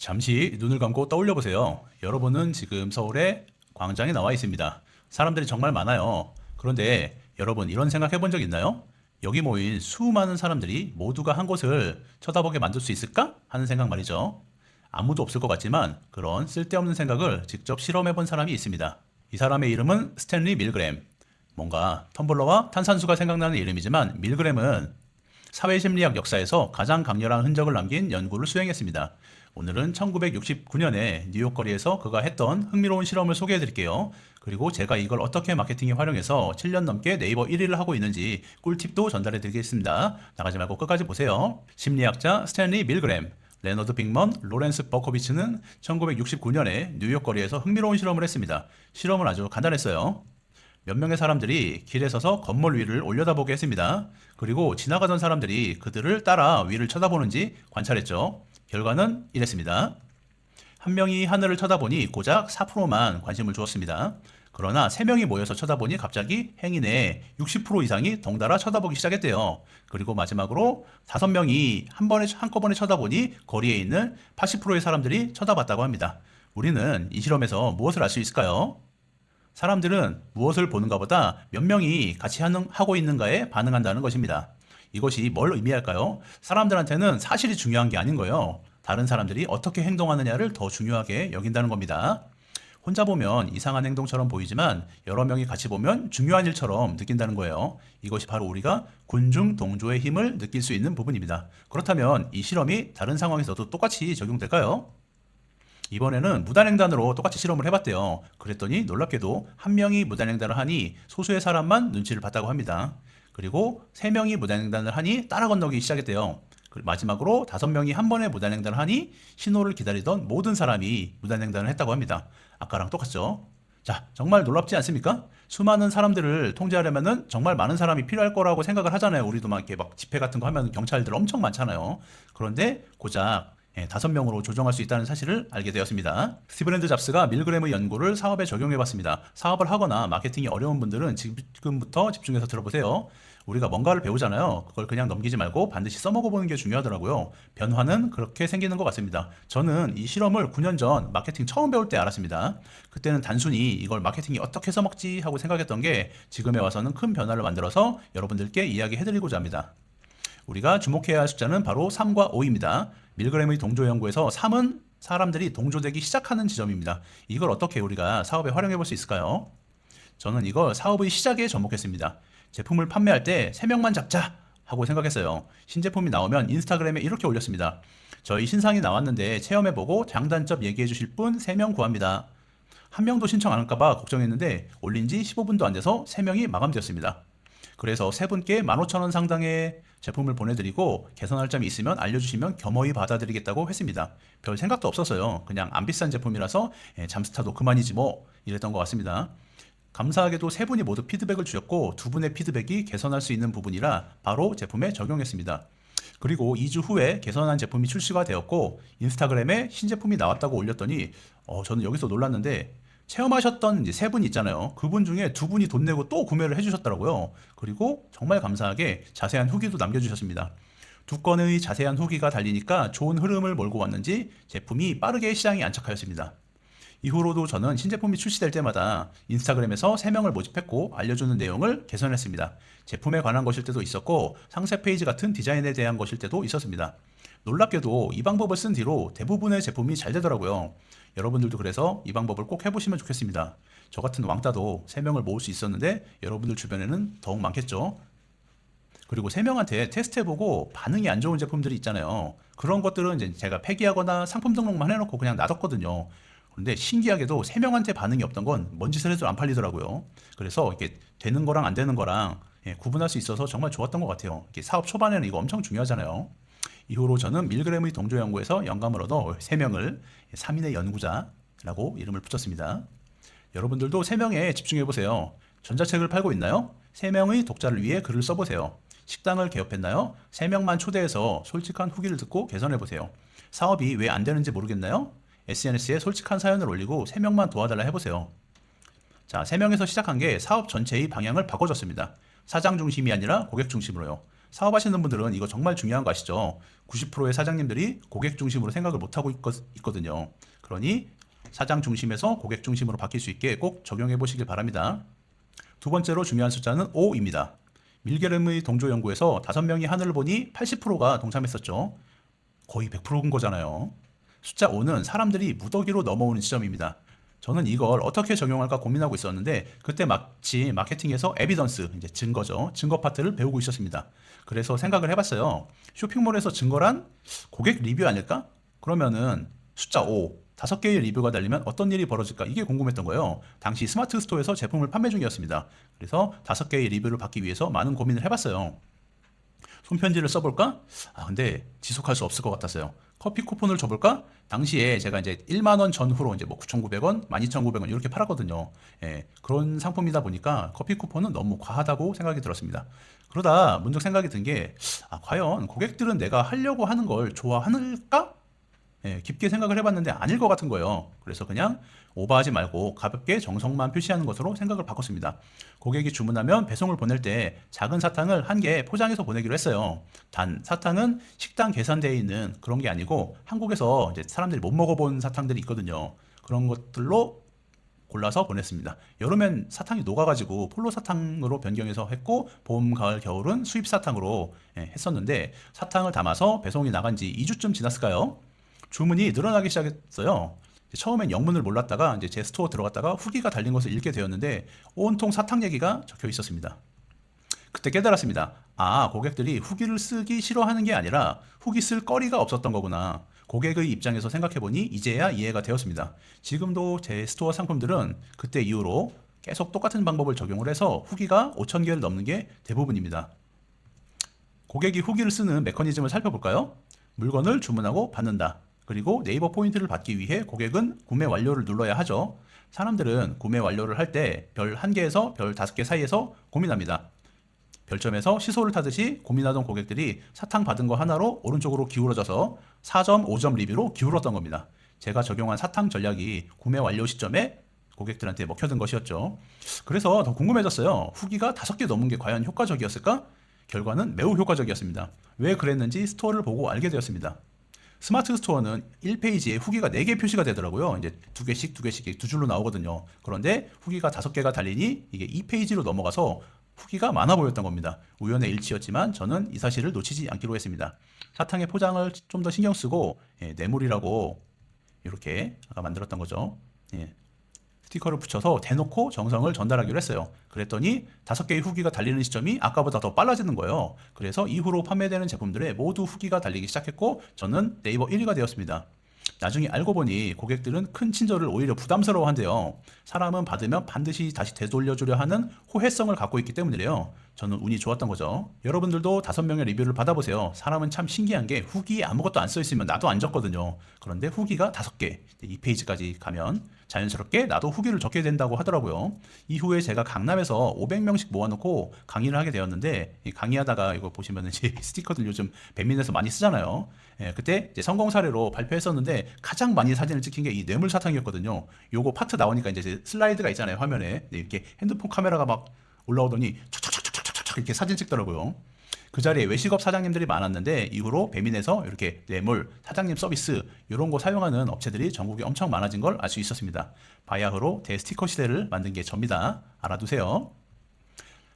잠시 눈을 감고 떠올려 보세요. 여러분은 지금 서울의 광장에 나와 있습니다. 사람들이 정말 많아요. 그런데 여러분 이런 생각 해본 적 있나요? 여기 모인 수많은 사람들이 모두가 한 곳을 쳐다보게 만들 수 있을까? 하는 생각 말이죠. 아무도 없을 것 같지만 그런 쓸데없는 생각을 직접 실험해 본 사람이 있습니다. 이 사람의 이름은 스탠리 밀그램. 뭔가 텀블러와 탄산수가 생각나는 이름이지만 밀그램은 사회심리학 역사에서 가장 강렬한 흔적을 남긴 연구를 수행했습니다. 오늘은 1969년에 뉴욕 거리에서 그가 했던 흥미로운 실험을 소개해 드릴게요. 그리고 제가 이걸 어떻게 마케팅에 활용해서 7년 넘게 네이버 1위를 하고 있는지 꿀팁도 전달해 드리겠습니다. 나가지 말고 끝까지 보세요. 심리학자 스탠리 밀그램, 레너드 빅먼, 로렌스 버코비츠는 1969년에 뉴욕 거리에서 흥미로운 실험을 했습니다. 실험은 아주 간단했어요. 몇 명의 사람들이 길에 서서 건물 위를 올려다보게 했습니다. 그리고 지나가던 사람들이 그들을 따라 위를 쳐다보는지 관찰했죠. 결과는 이랬습니다. 한 명이 하늘을 쳐다보니 고작 4%만 관심을 주었습니다. 그러나 3명이 모여서 쳐다보니 갑자기 행인의 60% 이상이 덩달아 쳐다보기 시작했대요. 그리고 마지막으로 5명이 한꺼번에 쳐다보니 거리에 있는 80%의 사람들이 쳐다봤다고 합니다. 우리는 이 실험에서 무엇을 알 수 있을까요? 사람들은 무엇을 보는가 보다 몇 명이 같이 하고 있는가에 반응한다는 것입니다. 이것이 뭘 의미할까요? 사람들한테는 사실이 중요한 게 아닌 거예요. 다른 사람들이 어떻게 행동하느냐를 더 중요하게 여긴다는 겁니다. 혼자 보면 이상한 행동처럼 보이지만 여러 명이 같이 보면 중요한 일처럼 느낀다는 거예요. 이것이 바로 우리가 군중 동조의 힘을 느낄 수 있는 부분입니다. 그렇다면 이 실험이 다른 상황에서도 똑같이 적용될까요? 이번에는 무단횡단으로 똑같이 실험을 해봤대요. 그랬더니 놀랍게도 한 명이 무단횡단을 하니 소수의 사람만 눈치를 봤다고 합니다. 그리고 3명이 무단횡단을 하니 따라 건너기 시작했대요. 마지막으로 5명이 한 번에 무단횡단을 하니 신호를 기다리던 모든 사람이 무단횡단을 했다고 합니다. 아까랑 똑같죠? 자, 정말 놀랍지 않습니까? 수많은 사람들을 통제하려면은 정말 많은 사람이 필요할 거라고 생각을 하잖아요. 우리도 막 이렇게 막 집회 같은 거 하면 경찰들 엄청 많잖아요. 그런데 고작 5명으로 조정할 수 있다는 사실을 알게 되었습니다. 스티브 랜드 잡스가 밀그램의 연구를 사업에 적용해 봤습니다. 사업을 하거나 마케팅이 어려운 분들은 지금부터 집중해서 들어보세요. 우리가 뭔가를 배우잖아요. 그걸 그냥 넘기지 말고 반드시 써먹어 보는 게 중요하더라고요. 변화는 그렇게 생기는 것 같습니다. 저는 이 실험을 9년 전 마케팅 처음 배울 때 알았습니다. 그때는 단순히 이걸 마케팅이 어떻게 써먹지 하고 생각했던 게 지금에 와서는 큰 변화를 만들어서 여러분들께 이야기해드리고자 합니다. 우리가 주목해야 할 숫자는 바로 3과 5입니다. 밀그램의 동조 연구에서 3은 사람들이 동조되기 시작하는 지점입니다. 이걸 어떻게 우리가 사업에 활용해 볼 수 있을까요? 저는 이걸 사업의 시작에 접목했습니다. 제품을 판매할 때 3명만 잡자 하고 생각했어요. 신제품이 나오면 인스타그램에 이렇게 올렸습니다. 저희 신상이 나왔는데 체험해보고 장단점 얘기해 주실 분 3명 구합니다. 한 명도 신청 안 할까봐 걱정했는데 올린 지 15분도 안 돼서 3명이 마감되었습니다. 그래서 3분께 15,000원 상당의 제품을 보내드리고 개선할 점이 있으면 알려주시면 겸허히 받아드리겠다고 했습니다. 별 생각도 없었어요. 그냥 안 비싼 제품이라서 잠스타도 그만이지 뭐 이랬던 것 같습니다. 감사하게도 3분이 모두 피드백을 주셨고 2분의 피드백이 개선할 수 있는 부분이라 바로 제품에 적용했습니다. 그리고 2주 후에 개선한 제품이 출시가 되었고 인스타그램에 신제품이 나왔다고 올렸더니 저는 여기서 놀랐는데 체험하셨던 이제 3분 있잖아요. 그분 중에 2분이 돈 내고 또 구매를 해주셨더라고요. 그리고 정말 감사하게 자세한 후기도 남겨주셨습니다. 2건의 자세한 후기가 달리니까 좋은 흐름을 몰고 왔는지 제품이 빠르게 시장에 안착하였습니다. 이후로도 저는 신제품이 출시될 때마다 인스타그램에서 3명을 모집했고 알려주는 내용을 개선했습니다. 제품에 관한 것일 때도 있었고 상세 페이지 같은 디자인에 대한 것일 때도 있었습니다. 놀랍게도 이 방법을 쓴 뒤로 대부분의 제품이 잘 되더라고요. 여러분들도 그래서 이 방법을 꼭 해보시면 좋겠습니다. 저 같은 왕따도 3명을 모을 수 있었는데 여러분들 주변에는 더욱 많겠죠. 그리고 3명한테 테스트해보고 반응이 안 좋은 제품들이 있잖아요. 그런 것들은 이제 제가 폐기하거나 상품 등록만 해놓고 그냥 놔뒀거든요. 그런데 신기하게도 3명한테 반응이 없던 건 뭔 짓을 해도 안 팔리더라고요. 그래서 이게 되는 거랑 안 되는 거랑 구분할 수 있어서 정말 좋았던 것 같아요. 이게 사업 초반에는 이거 엄청 중요하잖아요. 이후로 저는 밀그램의 동조 연구에서 영감을 얻어 3명을 3인의 연구자라고 이름을 붙였습니다. 여러분들도 3명에 집중해보세요. 전자책을 팔고 있나요? 3명의 독자를 위해 글을 써보세요. 식당을 개업했나요? 3명만 초대해서 솔직한 후기를 듣고 개선해보세요. 사업이 왜 안 되는지 모르겠나요? SNS에 솔직한 사연을 올리고 3명만 도와달라 해보세요. 자, 3명에서 시작한 게 사업 전체의 방향을 바꿔줬습니다. 사장 중심이 아니라 고객 중심으로요. 사업하시는 분들은 이거 정말 중요한 거 아시죠? 90%의 사장님들이 고객 중심으로 생각을 못하고 있거든요. 그러니 사장 중심에서 고객 중심으로 바뀔 수 있게 꼭 적용해 보시길 바랍니다. 두 번째로 중요한 숫자는 5입니다. 밀게름의 동조 연구에서 5명이 하늘을 보니 80%가 동참했었죠. 거의 100%인 거잖아요. 숫자 5는 사람들이 무더기로 넘어오는 지점입니다. 저는 이걸 어떻게 적용할까 고민하고 있었는데 그때 마치 마케팅에서 에비던스, 이제 증거죠. 증거 파트를 배우고 있었습니다. 그래서 생각을 해봤어요. 쇼핑몰에서 증거란 고객 리뷰 아닐까? 그러면은 숫자 5, 5개의 리뷰가 달리면 어떤 일이 벌어질까? 이게 궁금했던 거예요. 당시 스마트 스토어에서 제품을 판매 중이었습니다. 그래서 5개의 리뷰를 받기 위해서 많은 고민을 해봤어요. 손편지를 써볼까? 근데 지속할 수 없을 것 같았어요. 커피 쿠폰을 줘볼까? 당시에 제가 이제 1만 원 전후로 이제 뭐 9,900원, 12,900원 이렇게 팔았거든요. 예, 그런 상품이다 보니까 커피 쿠폰은 너무 과하다고 생각이 들었습니다. 그러다 문득 생각이 든 게, 과연 고객들은 내가 하려고 하는 걸 좋아할까? 예, 깊게 생각을 해봤는데 아닐 것 같은 거예요. 그래서 그냥 오버하지 말고 가볍게 정성만 표시하는 것으로 생각을 바꿨습니다. 고객이 주문하면 배송을 보낼 때 작은 사탕을 한 개 포장해서 보내기로 했어요. 단 사탕은 식당 계산대에 있는 그런 게 아니고 한국에서 이제 사람들이 못 먹어본 사탕들이 있거든요. 그런 것들로 골라서 보냈습니다. 여름엔 사탕이 녹아가지고 폴로 사탕으로 변경해서 했고 봄, 가을, 겨울은 수입 사탕으로 했었는데 사탕을 담아서 배송이 나간 지 2주쯤 지났을까요? 주문이 늘어나기 시작했어요. 처음엔 영문을 몰랐다가 이제 제 스토어 들어갔다가 후기가 달린 것을 읽게 되었는데 온통 사탕 얘기가 적혀 있었습니다. 그때 깨달았습니다. 고객들이 후기를 쓰기 싫어하는 게 아니라 후기 쓸 거리가 없었던 거구나. 고객의 입장에서 생각해보니 이제야 이해가 되었습니다. 지금도 제 스토어 상품들은 그때 이후로 계속 똑같은 방법을 적용을 해서 후기가 5,000개를 넘는 게 대부분입니다. 고객이 후기를 쓰는 메커니즘을 살펴볼까요? 물건을 주문하고 받는다. 그리고 네이버 포인트를 받기 위해 고객은 구매 완료를 눌러야 하죠. 사람들은 구매 완료를 할 때 별 1개에서 별 5개 사이에서 고민합니다. 별점에서 시소를 타듯이 고민하던 고객들이 사탕 받은 거 하나로 오른쪽으로 기울어져서 4.5점 리뷰로 기울었던 겁니다. 제가 적용한 사탕 전략이 구매 완료 시점에 고객들한테 먹혀든 것이었죠. 그래서 더 궁금해졌어요. 후기가 5개 넘은 게 과연 효과적이었을까? 결과는 매우 효과적이었습니다. 왜 그랬는지 스토어를 보고 알게 되었습니다. 스마트 스토어는 1페이지에 후기가 4개 표시가 되더라고요. 이제 2개씩, 2개씩, 2줄로 나오거든요. 그런데 후기가 5개가 달리니 이게 2페이지로 넘어가서 후기가 많아 보였던 겁니다. 우연의 일치였지만 저는 이 사실을 놓치지 않기로 했습니다. 사탕의 포장을 좀 더 신경 쓰고 뇌물이라고 이렇게 아까 만들었던 거죠. 스티커를 붙여서 대놓고 정성을 전달하기로 했어요. 그랬더니 5개의 후기가 달리는 시점이 아까보다 더 빨라지는 거예요. 그래서 이후로 판매되는 제품들에 모두 후기가 달리기 시작했고 저는 네이버 1위가 되었습니다. 나중에 알고 보니 고객들은 큰 친절을 오히려 부담스러워한대요. 사람은 받으면 반드시 다시 되돌려주려 하는 호혜성을 갖고 있기 때문이래요. 저는 운이 좋았던 거죠. 여러분들도 5명의 리뷰를 받아보세요. 사람은 참 신기한 게 후기에 아무것도 안 써있으면 나도 안 적거든요. 그런데 후기가 5개, 2페이지까지 가면 자연스럽게 나도 후기를 적게 된다고 하더라고요. 이후에 제가 강남에서 500명씩 모아놓고 강의를 하게 되었는데 강의하다가 이거 보시면 이제 스티커들 요즘 배민에서 많이 쓰잖아요. 그때 이제 성공 사례로 발표했었는데 가장 많이 사진을 찍힌 게 이 뇌물 사탕이었거든요. 요거 파트 나오니까 이제 슬라이드가 있잖아요, 화면에. 이렇게 핸드폰 카메라가 막 올라오더니 촥촥촥촥촥 이렇게 사진 찍더라고요. 그 자리에 외식업 사장님들이 많았는데 이후로 배민에서 이렇게 뇌물, 사장님 서비스 이런 거 사용하는 업체들이 전국에 엄청 많아진 걸 알 수 있었습니다. 바야흐로 대스티커 시대를 만든 게 접니다. 알아두세요.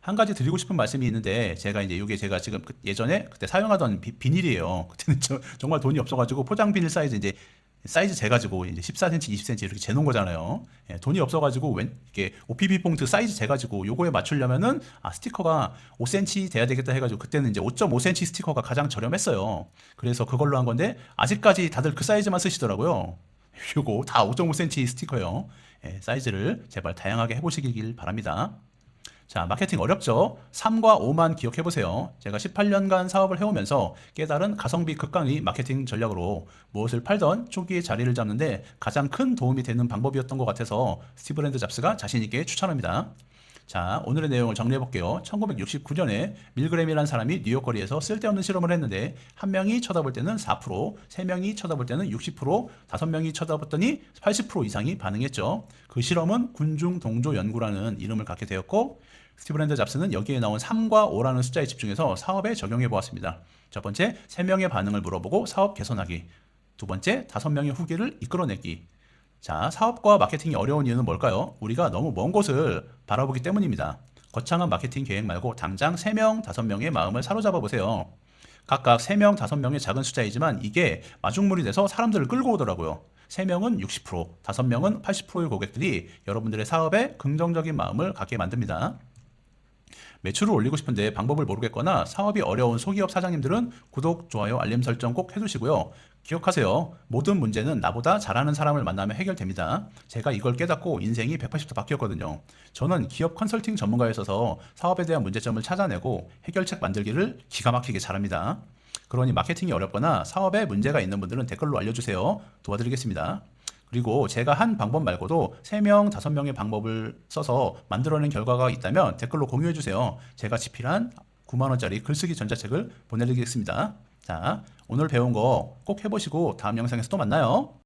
한 가지 드리고 싶은 말씀이 있는데 제가 이제 이게 제가 지금 예전에 그때 사용하던 비닐이에요. 그때는 정말 돈이 없어가지고 포장 비닐 사이즈 이제 사이즈 재가지고 이제 14cm, 20cm 이렇게 재놓은 거잖아요. 돈이 없어가지고 이렇게 OPP 봉투 사이즈 재가지고 요거에 맞추려면은 스티커가 5cm 돼야 되겠다 해가지고 그때는 이제 5.5cm 스티커가 가장 저렴했어요. 그래서 그걸로 한 건데 아직까지 다들 그 사이즈만 쓰시더라고요. 요거 다 5.5cm 스티커요. 사이즈를 제발 다양하게 해보시길 바랍니다. 자, 마케팅 어렵죠? 3과 5만 기억해보세요. 제가 18년간 사업을 해오면서 깨달은 가성비 극강의 마케팅 전략으로 무엇을 팔던 초기에 자리를 잡는데 가장 큰 도움이 되는 방법이었던 것 같아서 스티브 랜드 잡스가 자신있게 추천합니다. 자, 오늘의 내용을 정리해볼게요. 1969년에 밀그램이라는 사람이 뉴욕 거리에서 쓸데없는 실험을 했는데 한 명이 쳐다볼 때는 4%, 3명이 쳐다볼 때는 60%, 5명이 쳐다봤더니 80% 이상이 반응했죠. 그 실험은 군중 동조 연구라는 이름을 갖게 되었고 스티브 랜더 잡스는 여기에 나온 3과 5라는 숫자에 집중해서 사업에 적용해 보았습니다. 첫 번째, 3명의 반응을 물어보고 사업 개선하기. 두 번째, 5명의 후기를 이끌어내기. 자, 사업과 마케팅이 어려운 이유는 뭘까요? 우리가 너무 먼 곳을 바라보기 때문입니다. 거창한 마케팅 계획 말고 당장 3명, 5명의 마음을 사로잡아 보세요. 각각 3명, 5명의 작은 숫자이지만 이게 마중물이 돼서 사람들을 끌고 오더라고요. 3명은 60%, 5명은 80%의 고객들이 여러분들의 사업에 긍정적인 마음을 갖게 만듭니다. 매출을 올리고 싶은데 방법을 모르겠거나 사업이 어려운 소기업 사장님들은 구독, 좋아요, 알림 설정 꼭 해두시고요. 기억하세요. 모든 문제는 나보다 잘하는 사람을 만나면 해결됩니다. 제가 이걸 깨닫고 인생이 180도 바뀌었거든요. 저는 기업 컨설팅 전문가였어서 사업에 대한 문제점을 찾아내고 해결책 만들기를 기가 막히게 잘합니다. 그러니 마케팅이 어렵거나 사업에 문제가 있는 분들은 댓글로 알려주세요. 도와드리겠습니다. 그리고 제가 한 방법 말고도 3명, 5명의 방법을 써서 만들어낸 결과가 있다면 댓글로 공유해주세요. 제가 지필한 9만원짜리 글쓰기 전자책을 보내드리겠습니다. 자, 오늘 배운 거 꼭 해보시고 다음 영상에서 또 만나요.